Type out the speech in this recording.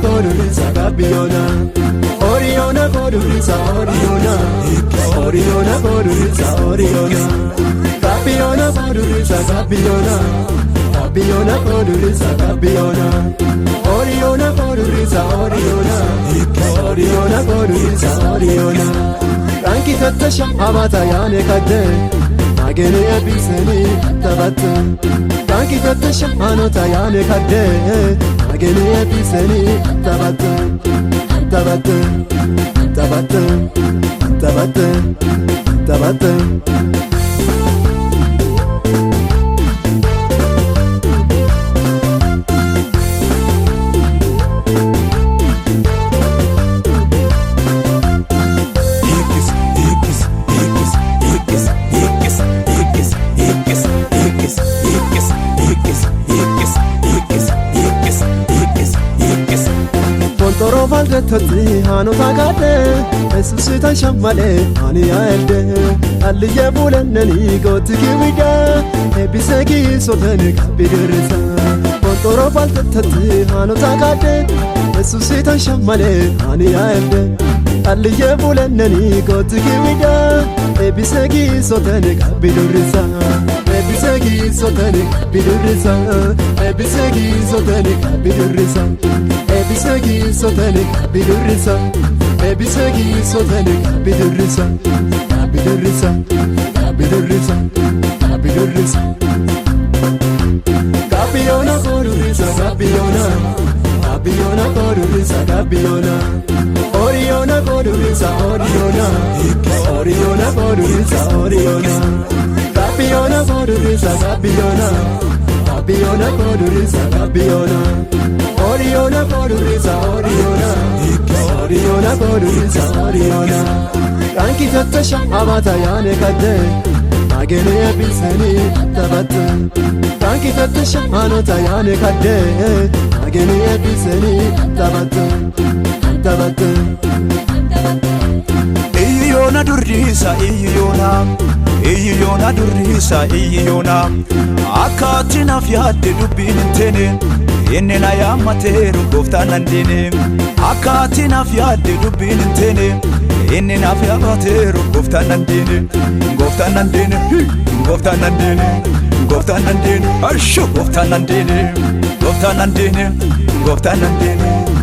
Kodurisa Gabiona Oriona Kodurisa Oriona Oriona Kodurisa Oriona Gabiona Kodurisa Gabiona Gabiona Kodurisa Gabiona Oriona Kodurisa Oriona Oriona Kodurisa Oriona Ranki Tatasha Amata Yane Kade Magene Abiseni Tabatte Ranki Tatasha Anota Yane Kade Magene Abiseni Tabatte Tabatte Tabatte Tabatte Tabatte Tati hanu tagade esusi tashamale ani aelde alliye buleneni gotiki wida ebisegi sotene kabirisa kontoro falte tati hanu tagade esusi tashamale ani aelde alliye buleneni gotiki wida ebisegi sotene kabirisa ebisegi sotene kabirisa ebisegi sotene kabirisa Ebisegi sotene kabidurisa Ebisegi sotene kabidurisa Kabidurisa Kabidurisa Kabidurisa Gabiona Kodurisa Gabiona Gabiona Kodurisa Gabiona Oriona Kodurisa Oriona Oriona Kodurisa Oriona Gabiona Kodurisa Gabiona Gabiona Kodurisa Gabiona Oriona Kodurisa Oriona Oriona Kodurisa Oriona Ranki Tatasha Amata Yane Kade Magene Abiseni Tabatte Ranki Tatasha Anota Yane Kade Magene Abiseni Tabatte Tabatte Iyona Durisa Iyona Iyona Durisa Iyona Akatina Fiade Dubintene Innena yammateeru gooftaan nandeene Akkaatiin afyaadde dubbiin hin teene Innena afyaabateeru gooftaan nandeene Gooftaan nandeene Gooftaan nandeene Gooftaan nandeene Ashu gooftaan nandeene Gooftaan nandeene Gooftaan nandeene